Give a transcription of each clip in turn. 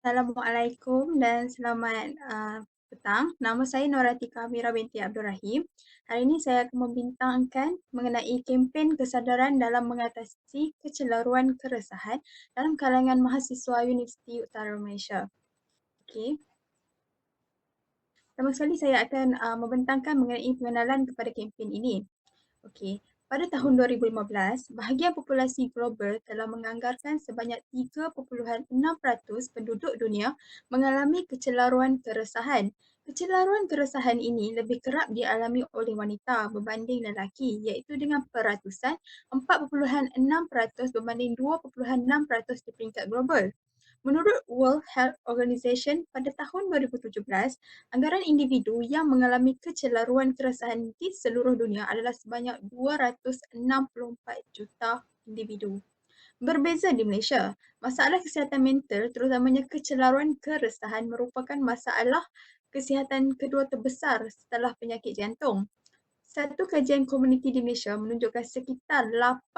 Assalamualaikum dan selamat petang. Nama saya Noratika Amira binti Abdul Rahim. Hari ini saya akan membincangkan mengenai kempen kesedaran dalam mengatasi kecelaruan keresahan dalam kalangan mahasiswa Universiti Utara Malaysia. Okey. Pertama sekali saya akan membentangkan mengenai pengenalan kepada kempen ini. Okey, pada tahun 2015, bahagian populasi global telah menganggarkan sebanyak 3.6% penduduk dunia mengalami kecelaruan keresahan. Kecelaruan keresahan ini lebih kerap dialami oleh wanita berbanding lelaki, iaitu dengan peratusan 4.6% berbanding 2.6% di peringkat global. Menurut World Health Organization, pada tahun 2017, anggaran individu yang mengalami kecelaruan keresahan di seluruh dunia adalah sebanyak 264 juta individu. Berbeza di Malaysia, masalah kesihatan mental terutamanya kecelaruan keresahan merupakan masalah kesihatan kedua terbesar setelah penyakit jantung. Satu kajian komuniti di Malaysia menunjukkan sekitar 8%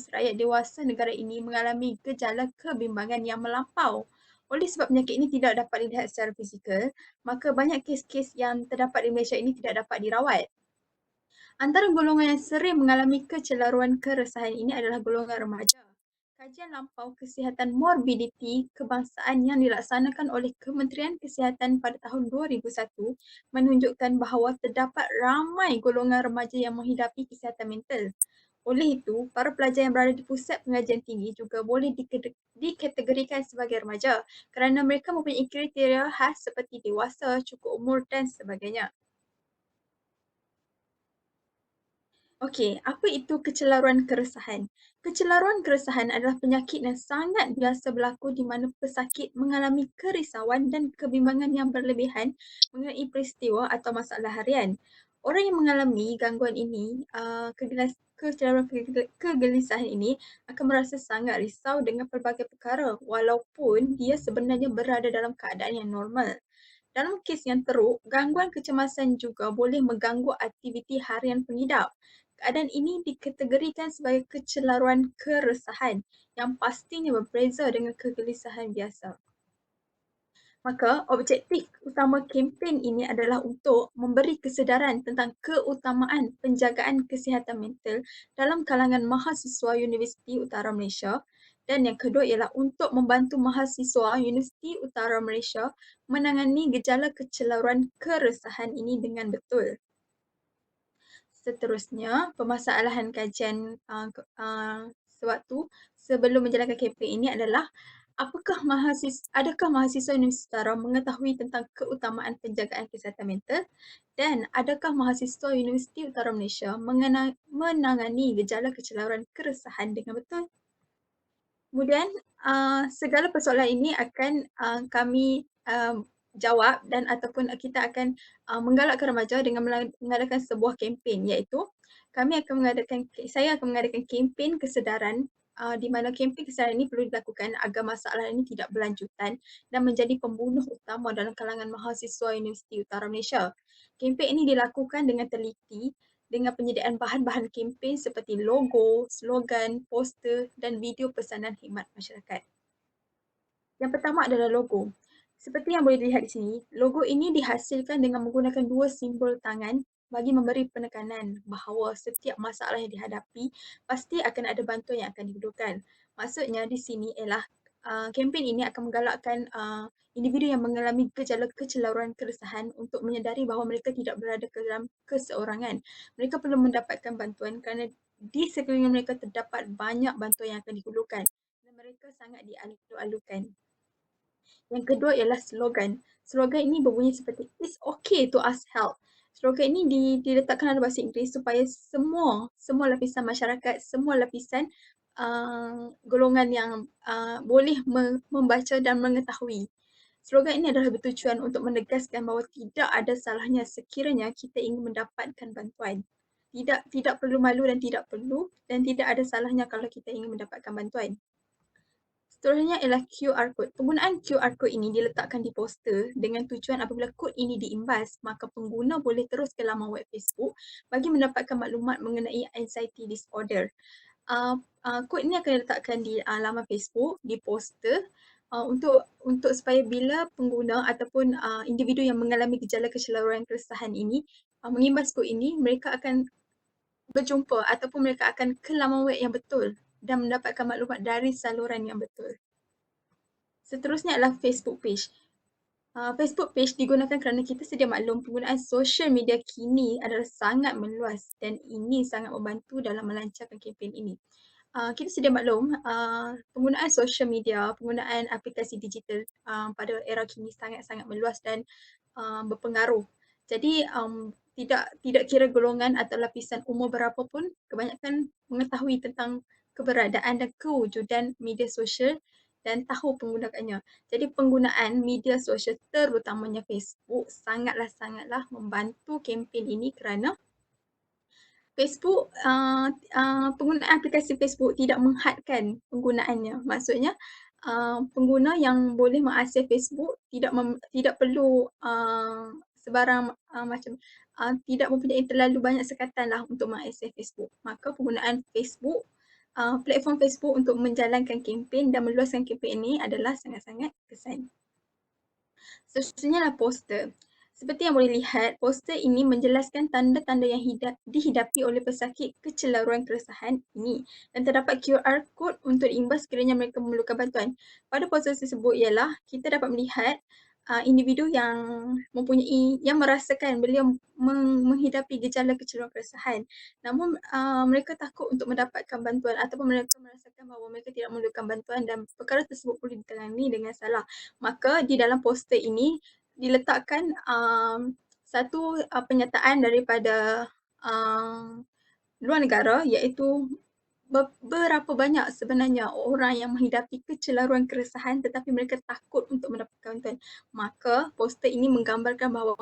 rakyat dewasa negara ini mengalami gejala kebimbangan yang melampau. Oleh sebab penyakit ini tidak dapat dilihat secara fizikal, maka banyak kes-kes yang terdapat di Malaysia ini tidak dapat dirawat. Antara golongan yang sering mengalami kecelaruan keresahan ini adalah golongan remaja. Kajian lampau kesihatan morbiditi kebangsaan yang dilaksanakan oleh Kementerian Kesihatan pada tahun 2001 menunjukkan bahawa terdapat ramai golongan remaja yang menghidapi kesihatan mental. Oleh itu, para pelajar yang berada di pusat pengajian tinggi juga boleh dikategorikan sebagai remaja kerana mereka mempunyai kriteria khas seperti dewasa, cukup umur dan sebagainya. Okey, apa itu kecelaruan keresahan? Kecelaruan keresahan adalah penyakit yang sangat biasa berlaku di mana pesakit mengalami kerisauan dan kebimbangan yang berlebihan mengenai peristiwa atau masalah harian. Orang yang mengalami gangguan ini, kegelisahan ini akan merasa sangat risau dengan pelbagai perkara walaupun dia sebenarnya berada dalam keadaan yang normal. Dalam kes yang teruk, gangguan kecemasan juga boleh mengganggu aktiviti harian pengidap. Keadaan ini dikategorikan sebagai kecelaruan keresahan yang pastinya berbeza dengan kegelisahan biasa. Maka, objektif utama kempen ini adalah untuk memberi kesedaran tentang keutamaan penjagaan kesihatan mental dalam kalangan mahasiswa Universiti Utara Malaysia, dan yang kedua ialah untuk membantu mahasiswa Universiti Utara Malaysia menangani gejala kecelaruan keresahan ini dengan betul. Seterusnya, permasalahan kajian sewaktu sebelum menjalankan kempen ini adalah adakah mahasiswa Universiti Utara mengetahui tentang keutamaan penjagaan kesihatan mental, dan adakah mahasiswa Universiti Utara Malaysia menangani gejala kecelaruan keresahan dengan betul? Kemudian, segala persoalan ini akan kami jawab dan ataupun kita akan menggalakkan remaja dengan mengadakan sebuah kempen, iaitu saya akan mengadakan kempen kesedaran di mana kempen kesedaran ini perlu dilakukan agar masalah ini tidak berlanjutan dan menjadi pembunuh utama dalam kalangan mahasiswa Universiti Utara Malaysia. Kempen ini dilakukan dengan teliti dengan penyediaan bahan-bahan kempen seperti logo, slogan, poster dan video pesanan khidmat masyarakat. Yang pertama adalah logo. Seperti yang boleh dilihat di sini, logo ini dihasilkan dengan menggunakan dua simbol tangan bagi memberi penekanan bahawa setiap masalah yang dihadapi pasti akan ada bantuan yang akan diperlukan. Maksudnya di sini ialah kempen ini akan menggalakkan individu yang mengalami gejala kecelaruan keresahan untuk menyedari bahawa mereka tidak berada dalam keseorangan. Mereka perlu mendapatkan bantuan kerana di sekeliling mereka terdapat banyak bantuan yang akan diperlukan dan mereka sangat dialu-alukan. Yang kedua ialah slogan. Slogan ini berbunyi seperti "It's okay to ask help". Slogan ini diletakkan dalam bahasa Inggeris supaya semua lapisan masyarakat, semua lapisan golongan yang boleh membaca dan mengetahui. Slogan ini adalah bertujuan untuk menegaskan bahawa tidak ada salahnya sekiranya kita ingin mendapatkan bantuan. Tidak perlu malu dan tidak ada salahnya kalau kita ingin mendapatkan bantuan. Seterusnya ialah QR code. Penggunaan QR code ini diletakkan di poster dengan tujuan apabila kod ini diimbas, maka pengguna boleh terus ke laman web Facebook bagi mendapatkan maklumat mengenai anxiety disorder. Kod ini akan diletakkan di laman Facebook, di poster Untuk supaya bila pengguna ataupun individu yang mengalami gejala kecelaruan keresahan ini mengimbas kod ini, mereka akan berjumpa ataupun mereka akan ke laman web yang betul dan mendapatkan maklumat dari saluran yang betul. Seterusnya adalah Facebook page. Facebook page digunakan kerana kita sedia maklum penggunaan social media kini adalah sangat meluas dan ini sangat membantu dalam melancarkan kempen ini. Kita sedia maklum penggunaan social media, penggunaan aplikasi digital pada era kini sangat-sangat meluas dan berpengaruh. Jadi tidak kira golongan atau lapisan umur berapa pun, kebanyakan mengetahui tentang keberadaan dan kewujudan media sosial dan tahu penggunakannya. Jadi penggunaan media sosial terutamanya Facebook sangatlah membantu kempen ini kerana Facebook, penggunaan aplikasi Facebook tidak menghadkan penggunaannya. Maksudnya pengguna yang boleh mengakses Facebook tidak perlu sebarang macam tidak mempunyai terlalu banyak sekatan lah untuk mengakses Facebook. Maka penggunaan Facebook, platform Facebook untuk menjalankan kempen dan meluaskan kempen ini adalah sangat-sangat kesan. Seterusnya adalah poster. Seperti yang boleh lihat, poster ini menjelaskan tanda-tanda yang dihidapi oleh pesakit kecelaruan keresahan ini dan terdapat QR code untuk diimbas sekiranya mereka memerlukan bantuan. Pada poster tersebut ialah kita dapat melihat individu yang merasakan beliau menghidapi gejala kecelaruan keresahan. Namun mereka takut untuk mendapatkan bantuan ataupun mereka merasakan bahawa mereka tidak memerlukan bantuan dan perkara tersebut boleh ditangani dengan salah. Maka di dalam poster ini diletakkan satu pernyataan daripada luar negara iaitu berapa banyak sebenarnya orang yang menghidapi kecelaruan keresahan tetapi mereka takut untuk mendapatkan bantuan. Maka poster ini menggambarkan bahawa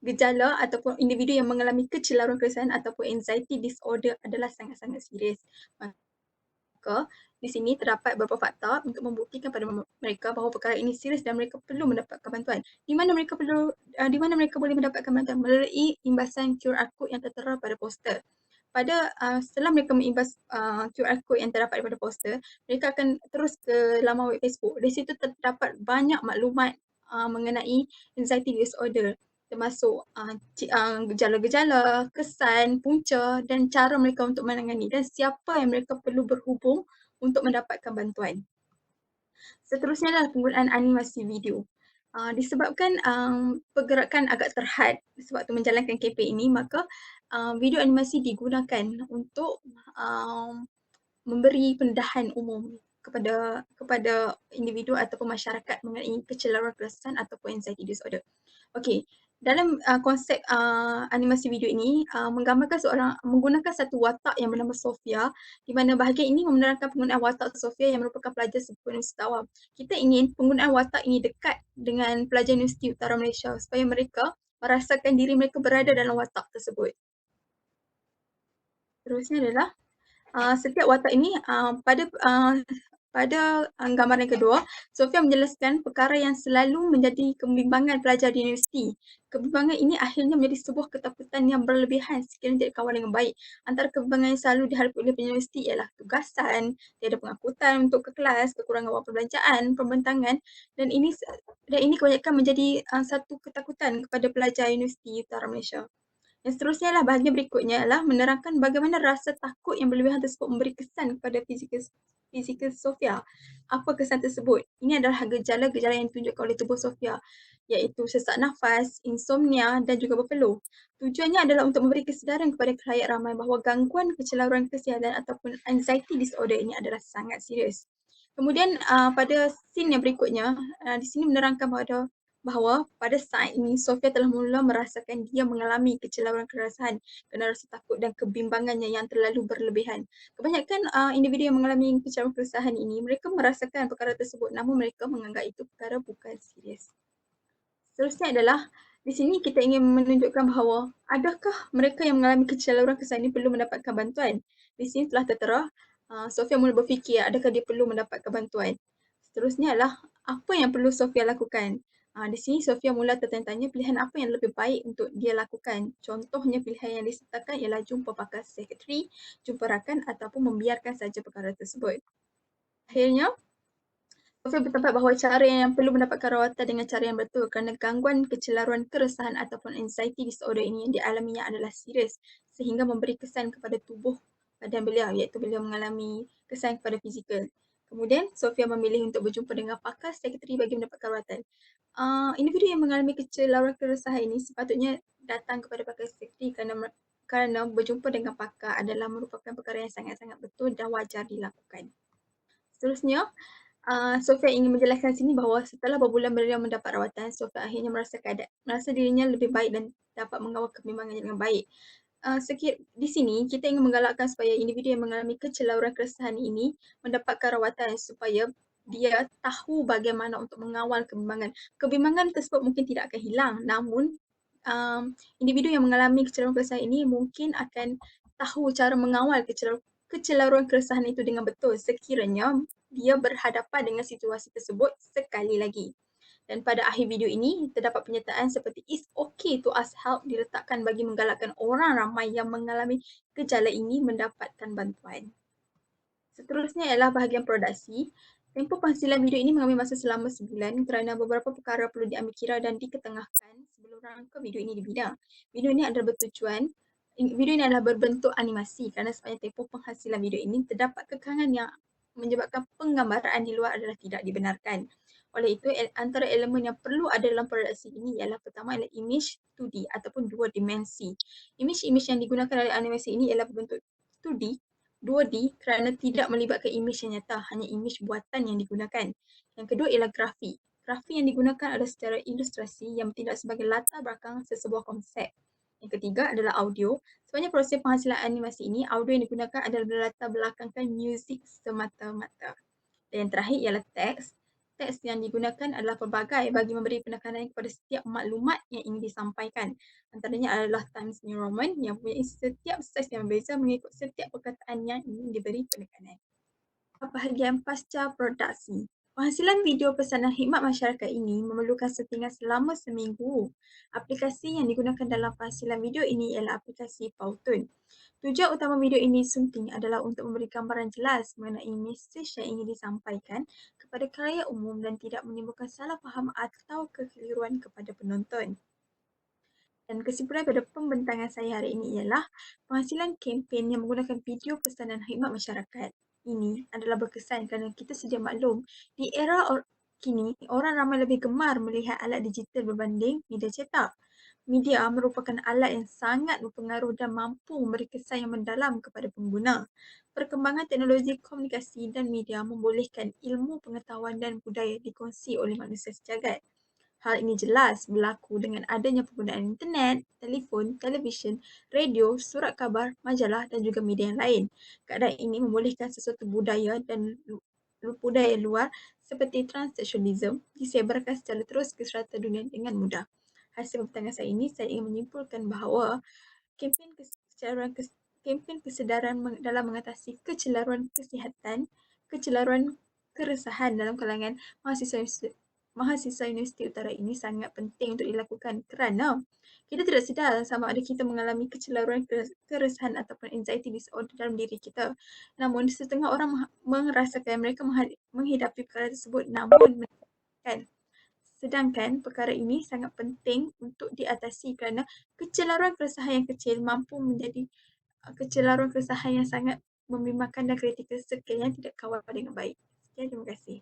gejala ataupun individu yang mengalami kecelaruan keresahan ataupun anxiety disorder adalah sangat-sangat serius. Maka di sini terdapat beberapa fakta untuk membuktikan pada mereka bahawa perkara ini serius dan mereka perlu mendapatkan bantuan. Di mana mereka boleh mendapatkan bantuan? Melalui imbasan QR code yang tertera pada poster. Setelah mereka mengimbas QR code yang terdapat daripada poster, mereka akan terus ke laman web Facebook. Di situ terdapat banyak maklumat mengenai anxiety disorder, termasuk gejala-gejala, kesan, punca dan cara mereka untuk menangani dan siapa yang mereka perlu berhubung untuk mendapatkan bantuan. Seterusnya adalah penggunaan animasi video. Disebabkan pergerakan agak terhad sewaktu menjalankan kempen ini, maka video animasi digunakan untuk memberi pendedahan umum kepada individu ataupun masyarakat mengenai kecelaruan keresahan ataupun anxiety disorder. Okey, dalam konsep animasi video ini menggambarkan menggunakan satu watak yang bernama Sofia, di mana bahagian ini menerangkan penggunaan watak Sofia yang merupakan pelajar sebuah universiti awam. Kita ingin penggunaan watak ini dekat dengan pelajar Universiti Utara Malaysia supaya mereka merasakan diri mereka berada dalam watak tersebut. Terusnya adalah setiap watak ini pada gambaran kedua, Sofia menjelaskan perkara yang selalu menjadi kebimbangan pelajar di universiti. Kebimbangan ini akhirnya menjadi sebuah ketakutan yang berlebihan sekiranya jadi kawan dengan baik. Antara kebimbangan yang selalu dihadapi oleh universiti ialah tugasan, tiada pengangkutan untuk ke kelas, kekurangan wang perbelanjaan, pembentangan dan ini kebanyakan menjadi satu ketakutan kepada pelajar Universiti Utara Malaysia. Yang seterusnya adalah bahagian berikutnya adalah menerangkan bagaimana rasa takut yang berlebihan tersebut memberi kesan kepada fizikal Sofia. Apa kesan tersebut? Ini adalah gejala-gejala yang ditunjukkan oleh tubuh Sofia, iaitu sesak nafas, insomnia dan juga berpeluh. Tujuannya adalah untuk memberi kesedaran kepada khalayak ramai bahawa gangguan kecelaruan kesihatan ataupun anxiety disorder ini adalah sangat serius. Kemudian pada scene yang berikutnya, di sini menerangkan bahawa pada saat ini Sofia telah mula merasakan dia mengalami kecelaruan keresahan kerana rasa takut dan kebimbangannya yang terlalu berlebihan. Kebanyakan individu yang mengalami kecelaruan keresahan ini, mereka merasakan perkara tersebut namun mereka menganggap itu perkara bukan serius. Seterusnya adalah di sini kita ingin menunjukkan bahawa adakah mereka yang mengalami kecelaruan keresahan ini perlu mendapatkan bantuan. Di sini telah tertera, Sofia mula berfikir adakah dia perlu mendapatkan bantuan. Seterusnya adalah apa yang perlu Sofia lakukan. Di sini Sofia mula tertanya-tanya pilihan apa yang lebih baik untuk dia lakukan. Contohnya pilihan yang disertakan ialah jumpa pakar psikiatri, jumpa rakan ataupun membiarkan saja perkara tersebut. Akhirnya, Sofia berpendapat bahawa cara yang perlu mendapatkan rawatan dengan cara yang betul kerana gangguan kecelaruan keresahan ataupun anxiety disorder ini yang dialaminya adalah serius sehingga memberi kesan kepada tubuh badan beliau, iaitu beliau mengalami kesan kepada fizikal. Kemudian, Sofia memilih untuk berjumpa dengan pakar psikiatri bagi mendapatkan rawatan. Individu yang mengalami kecelaruan keresahan ini sepatutnya datang kepada pakar psikiatri kerana berjumpa dengan pakar adalah merupakan perkara yang sangat-sangat betul dan wajar dilakukan. Seterusnya, Sofia ingin menjelaskan sini bahawa setelah berbulan beliau mendapat rawatan, Sofia akhirnya merasa dirinya lebih baik dan dapat mengawal kebimbangannya dengan baik. Di sini kita ingin menggalakkan supaya individu yang mengalami kecelaruan keresahan ini mendapatkan rawatan supaya dia tahu bagaimana untuk mengawal kebimbangan. Kebimbangan tersebut mungkin tidak akan hilang, namun individu yang mengalami kecelaruan keresahan ini mungkin akan tahu cara mengawal kecelaruan keresahan itu dengan betul sekiranya dia berhadapan dengan situasi tersebut sekali lagi. Dan pada akhir video ini, terdapat pernyataan seperti "It's okay to ask help" diletakkan bagi menggalakkan orang ramai yang mengalami gejala ini mendapatkan bantuan. Seterusnya ialah bahagian produksi. Tempoh penghasilan video ini mengambil masa selama sebulan kerana beberapa perkara perlu diambil kira dan diketengahkan sebelum rangka video ini dibina. Video ini adalah berbentuk animasi kerana sepanjang tempoh penghasilan video ini terdapat kekangan yang menyebabkan penggambaraan di luar adalah tidak dibenarkan. Oleh itu, antara elemen yang perlu ada dalam produksi ini ialah pertama ialah image 2D ataupun dua dimensi. Image-image yang digunakan dalam animasi ini ialah berbentuk 2D 2D kerana tidak melibatkan imej yang nyata, hanya imej buatan yang digunakan. Yang kedua ialah grafik. Grafik yang digunakan adalah secara ilustrasi yang bertindak sebagai latar belakang sesebuah konsep. Yang ketiga adalah audio. Sebenarnya proses penghasilan animasi ini, audio yang digunakan adalah latar belakangkan muzik semata-mata. Dan yang terakhir ialah teks. Teks yang digunakan adalah pelbagai bagi memberi penekanan kepada setiap maklumat yang ingin disampaikan. Antaranya adalah Times New Roman yang mempunyai setiap saiz yang berbeza mengikut setiap perkataan yang ingin diberi penekanan. Bahagian pasca produksi. Penghasilan video pesanan khidmat masyarakat ini memerlukan settingan selama seminggu. Aplikasi yang digunakan dalam penghasilan video ini ialah aplikasi Powtoon. Tujuan utama video ini sunting adalah untuk memberi gambaran jelas mengenai mesej yang ingin disampaikan kepada khalayak umum dan tidak menimbulkan salah faham atau kekeliruan kepada penonton. Dan kesimpulan pada pembentangan saya hari ini ialah penghasilan kempen yang menggunakan video pesanan khidmat masyarakat ini adalah berkesan kerana kita sedia maklum di era kini orang ramai lebih gemar melihat alat digital berbanding media cetak. Media merupakan alat yang sangat berpengaruh dan mampu memberi kesan yang mendalam kepada pengguna. Perkembangan teknologi komunikasi dan media membolehkan ilmu pengetahuan dan budaya dikongsi oleh manusia sejagat. Hal ini jelas berlaku dengan adanya penggunaan internet, telefon, televisyen, radio, surat khabar, majalah dan juga media yang lain. Keadaan ini membolehkan sesuatu budaya dan budaya luar seperti transnasionalisme disebarkan secara terus ke serata dunia dengan mudah. Hasil pembentangan saya ini, saya ingin menyimpulkan bahawa kempen kesedaran, kempen kesedaran dalam mengatasi kecelaruan kesihatan, kecelaruan keresahan dalam kalangan mahasiswa Universiti Utara ini sangat penting untuk dilakukan kerana kita tidak sedar sama ada kita mengalami kecelaruan keresahan ataupun anxiety disorder dalam diri kita. Namun setengah orang merasakan mereka menghidapi perkara tersebut namun kan. Sedangkan perkara ini sangat penting untuk diatasi kerana kecelaruan keresahan yang kecil mampu menjadi kecelaruan keresahan yang sangat membimbangkan dan kritikal sekiranya tidak kawal dengan baik. Sekian, terima kasih.